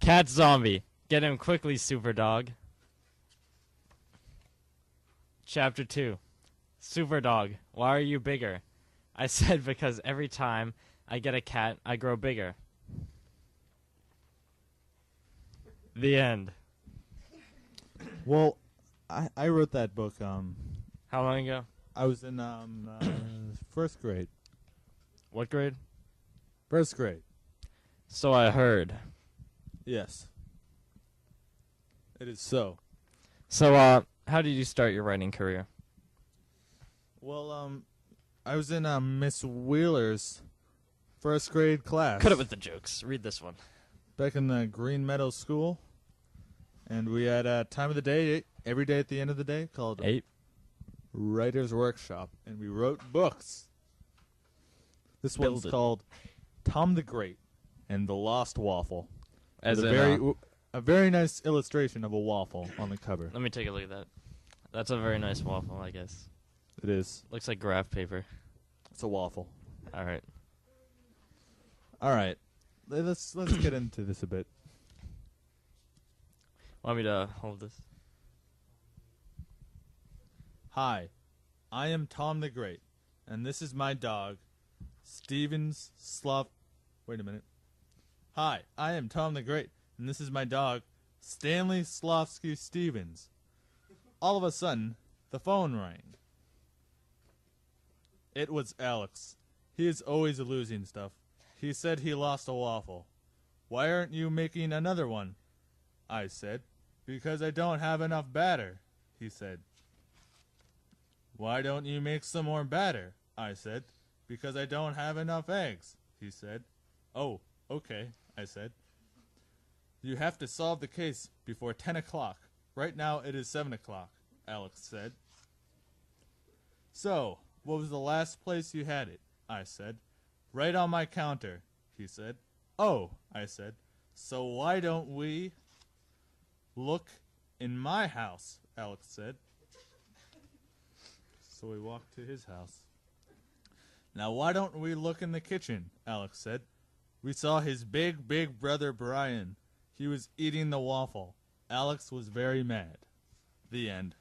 Cat zombie. Get him quickly, super dog. Chapter 2. Super dog, why are you bigger? I said because every time I get a cat, I grow bigger. The end. Well, I wrote that book. How long ago? I was in first grade. What grade? First grade. So I heard. Yes. It is so. So, how did you start your writing career? Well, I was in Miss Wheeler's first grade class. Cut it with the jokes. Read this one. Back in the Green Meadow School. And we had a time of the day, every day at the end of the day, called 8. Writer's Workshop. And we wrote books. This one's called Tom the Great and the Lost Waffle. As in, a very nice illustration of a waffle on the cover. Let me take a look at that. That's a very nice waffle, I guess. It is. Looks like graph paper. It's a waffle. All right. All right. Let's get into this a bit. Want me to hold this? Hi, I am Tom the Great, and this is my dog, Stevens Sloth. Wait a minute. Hi, I am Tom the Great, and this is my dog, Stanley Slofsky Stevens. All of a sudden, the phone rang. It was Alex. He is always losing stuff. He said he lost a waffle. Why aren't you making another one? I said, because I don't have enough batter, he said. Why don't you make some more batter? I said, because I don't have enough eggs, he said. Oh, okay, I said. You have to solve the case before 10 o'clock. Right now it is 7 o'clock, Alex said. So, what was the last place you had it? I said. Right on my counter, he said. Oh, I said. So why don't we look in my house, Alex said. So we walked to his house. Now why don't we look in the kitchen, Alex said. We saw his big brother Brian. He was eating the waffle. Alex was very mad. The end.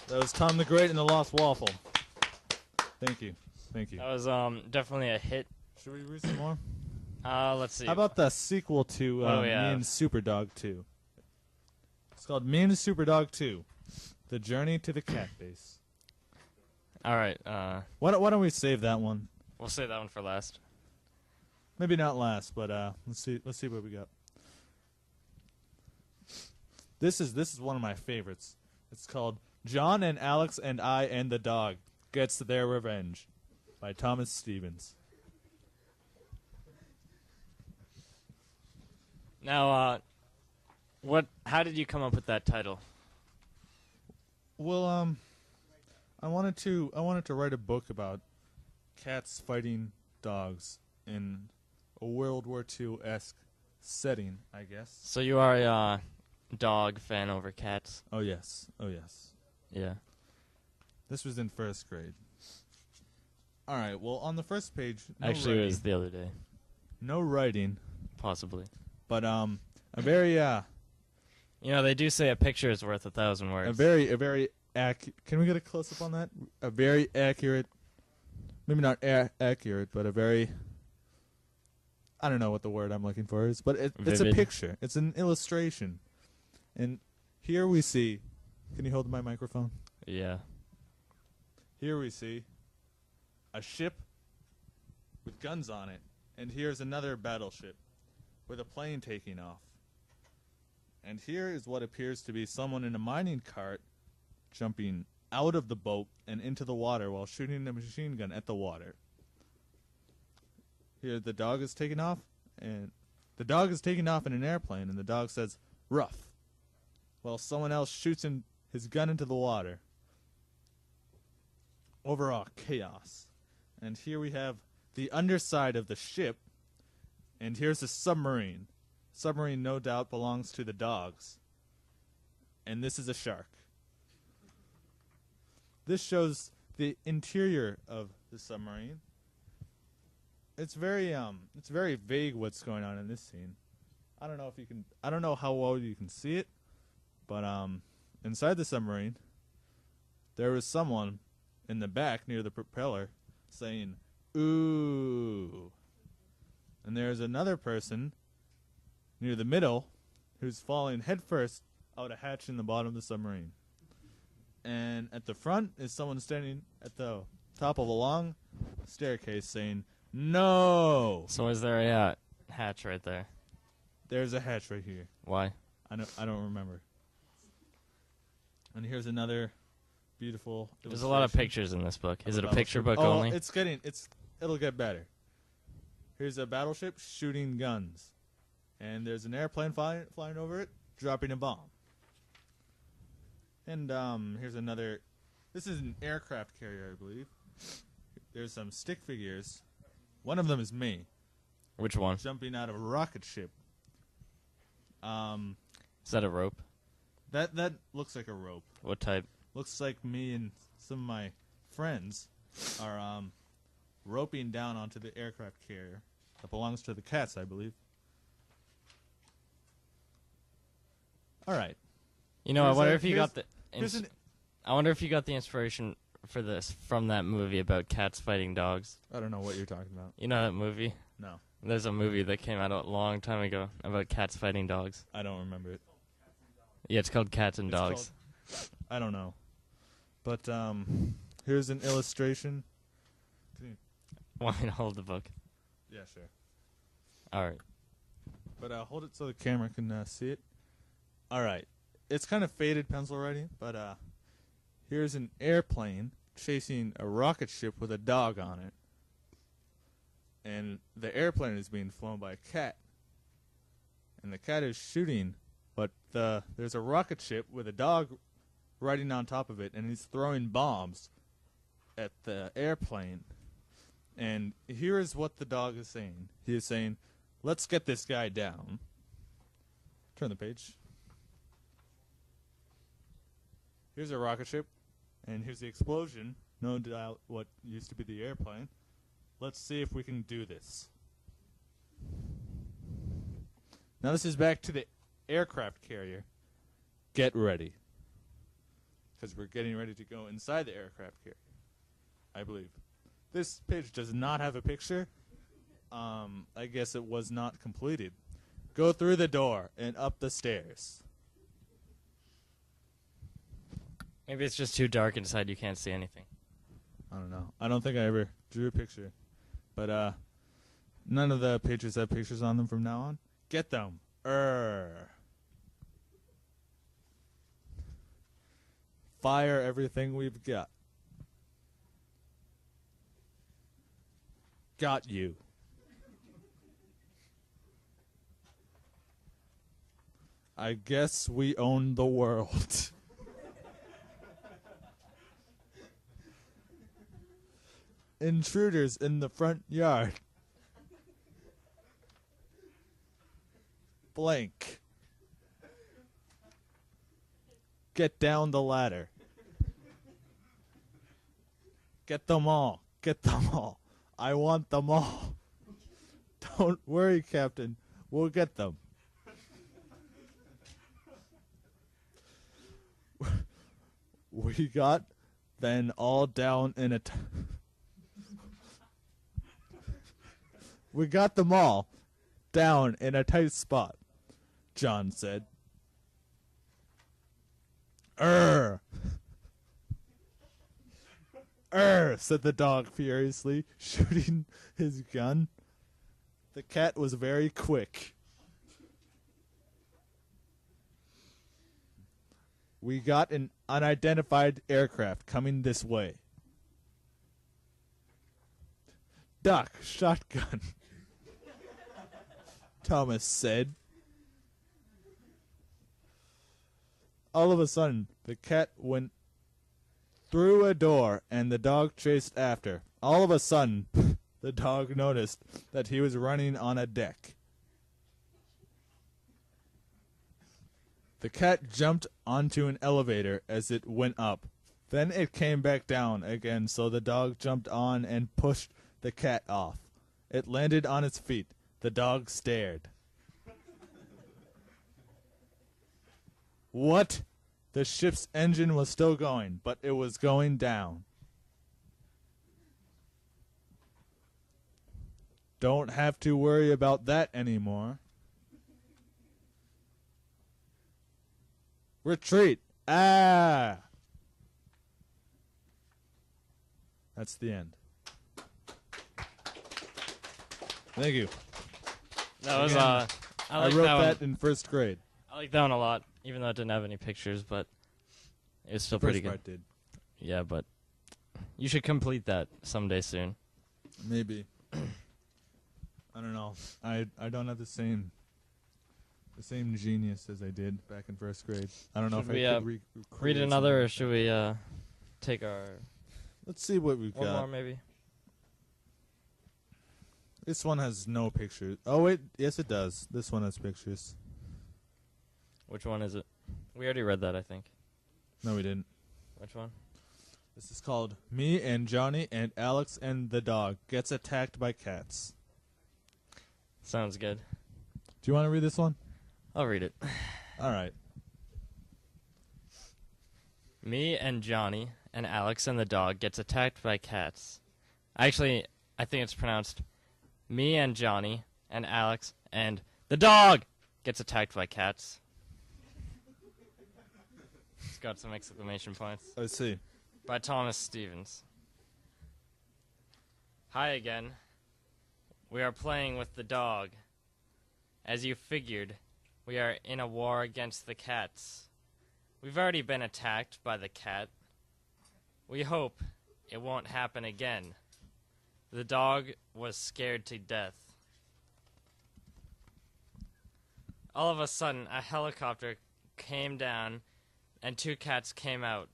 That was Tom the Great and the Lost Waffle. Thank you. Thank you. That was definitely a hit. Should we read some more? Let's see. How about the sequel to Me and Superdog 2? It's called Me and Superdog 2, The Journey to the Cat Base. All right. Why don't we save that one? We'll save that one for last. Maybe not last, but let's see what we got. This is one of my favorites. It's called John and Alex and I and the Dog Gets Their Revenge by Thomas Stevens. Now, how did you come up with that title? Well, I wanted to write a book about cats fighting dogs in a World War II-esque setting, I guess. So you are a dog fan over cats? Oh yes. Yeah. This was in first grade. All right. Well, on the first page, Actually, writing. it was the other day. No writing, Possibly. but a very You know, they do say a picture is worth 1,000 words. a very Can we get a close up on that? A very accurate, maybe not accurate, but a very. I don't know what the word I'm looking for is, but it's a picture. It's an illustration, and here we see. Can you hold my microphone? Yeah. Here we see a ship with guns on it, and here's another battleship with a plane taking off. And here is what appears to be someone in a mining cart jumping out of the boat and into the water while shooting a machine gun at the water. Here the dog is taking off, and the dog is taking off in an airplane, and the dog says, "Rough," while someone else shoots his gun into the water. Overall chaos. And here we have the underside of the ship, and here's a submarine. Submarine no doubt belongs to the dogs. And this is a shark. This shows the interior of the submarine. it's very vague what's going on in this scene. I don't know if you can. I don't know how well you can see it, but inside the submarine, there was someone in the back near the propeller saying "ooh," and there's another person near the middle who's falling headfirst out a hatch in the bottom of the submarine. And at the front is someone standing at the top of a long staircase saying "no." So is there a hatch right there? There's a hatch right here. Why? I don't remember. And here's another beautiful. There's a lot of pictures in this book. Is it a picture book oh, only? It'll get better. Here's a battleship shooting guns, and there's an airplane flying over it, dropping a bomb. And here's another. This is an aircraft carrier, I believe. There's some stick figures. One of them is me. Which one? Jumping out of a rocket ship. Is that a rope? That looks like a rope. What type? Looks like me and some of my friends are roping down onto the aircraft carrier that belongs to the cats, I believe. All right. You know, I Here's wonder a- if you here's- got the. Here's an. I wonder if you got the inspiration for this from that movie about cats fighting dogs. I don't know what you're talking about. You know that movie? No, There's a movie that came out a long time ago about cats fighting dogs. I don't remember it. Yeah, it's called Cats and It's Dogs. I don't know. But here's an illustration. Want me to hold the book? Yeah, sure. All right. But hold it so the camera can see it. All right. It's kind of faded pencil writing, but here's an airplane chasing a rocket ship with a dog on it. And the airplane is being flown by a cat. And the cat is shooting, but there's a rocket ship with a dog riding on top of it, and he's throwing bombs at the airplane. And here is what the dog is saying. He is saying, "Let's get this guy down." Turn the page. Here's a rocket ship, and here's the explosion. No doubt what used to be the airplane. Let's see if we can do this. Now this is back to the aircraft carrier. Get ready. Because we're getting ready to go inside the aircraft carrier, I believe. This page does not have a picture. I guess it was not completed. Go through the door and up the stairs. Maybe it's just too dark inside. You can't see anything. I don't know. I don't think I ever drew a picture. But none of the pages have pictures on them from now on. Get them. Fire everything we've got. Got you. I guess we own the world. Intruders in the front yard. Blank. Get down the ladder. Get them all. Get them all. I want them all. Don't worry, Captain. We'll get them. We got then all down in a... We got them all down in a tight spot, John said. Said the dog furiously, shooting his gun. The cat was very quick. We got an unidentified aircraft coming this way. Duck, shotgun. Thomas said. All of a sudden, the cat went through a door and the dog chased after. All of a sudden, the dog noticed that he was running on a deck. The cat jumped onto an elevator as it went up. Then it came back down again, so the dog jumped on and pushed the cat off. It landed on its feet. The dog stared. What? The ship's engine was still going, but it was going down. Don't have to worry about that anymore. Retreat! Ah! That's the end. Thank you. That was Again, I like wrote that one. that in first grade. I like that one a lot, even though it didn't have any pictures, but it was still pretty First good. part did. Yeah, but you should complete that someday soon. Maybe. I don't know. I don't have the same genius as I did back in first grade. I don't know Should if we, I could read create another, or something should like that. we take our Let's see what we've one got. more maybe? This one has no pictures. Oh wait, yes it does. This one has pictures. Which one is it? We already read that, I think. No, we didn't. Which one? This is called Me and Johnny and Alex and the Dog Gets Attacked by Cats. Sounds good. Do you want to read this one? I'll read it. All right. Me and Johnny and Alex and the dog gets attacked by cats. Actually, I think it's pronounced Me and Johnny and Alex and the dog gets attacked by cats. It's got some exclamation points. I see. By Thomas Stevens. Hi again. We are playing with the dog. As you figured, we are in a war against the cats. We've already been attacked by the cat. We hope it won't happen again. The dog was scared to death. All of a sudden, a helicopter came down and 2 cats came out.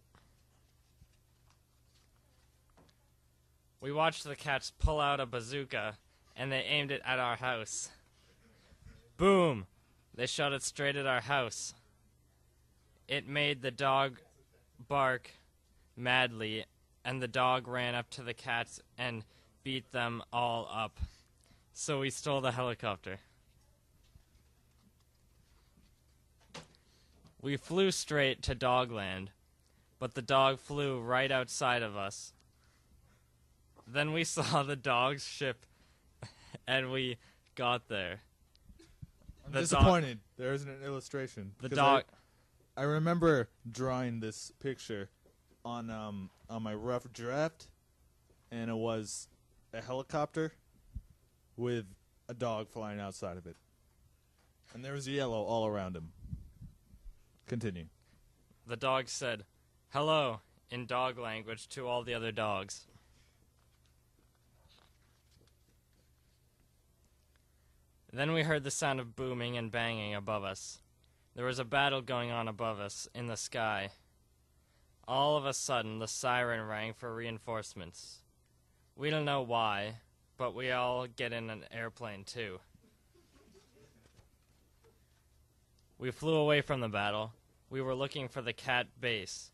We watched the cats pull out a bazooka and they aimed it at our house. Boom! They shot it straight at our house. It made the dog bark madly, and the dog ran up to the cats and beat them all up. So we stole the helicopter. We flew straight to Dogland, but the dog flew right outside of us. Then we saw the dog's ship, and we got there. I'm The disappointed. There isn't an illustration. The because dog... I remember drawing this picture on my rough draft, and it was a helicopter with a dog flying outside of it, and there was yellow all around him. Continue. The dog said, "Hello," in dog language to all the other dogs. Then we heard the sound of booming and banging above us. There was a battle going on above us in the sky. All of a sudden, the siren rang for reinforcements. We don't know why, but we all get in an airplane too. We flew away from the battle. We were looking for the cat base.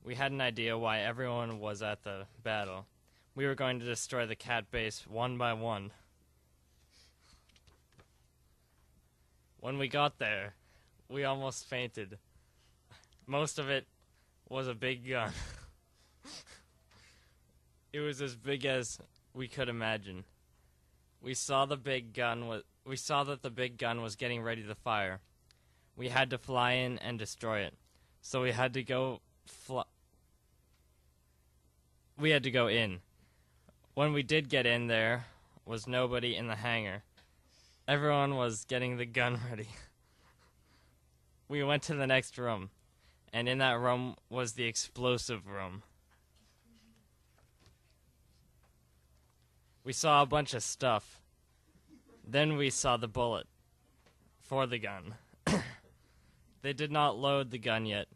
We had an idea why everyone was at the battle. We were going to destroy the cat base one by one. When we got there, we almost fainted. Most of it was a big gun. It was as big as we could imagine. We saw that the big gun was getting ready to fire. We had to fly in and destroy it. So we had to go in. When we did get in, there was nobody in the hangar. Everyone was getting the gun ready. We went to the next room, and in that room was the explosive room. We saw a bunch of stuff. Then we saw the bullet for the gun. They did not load the gun yet.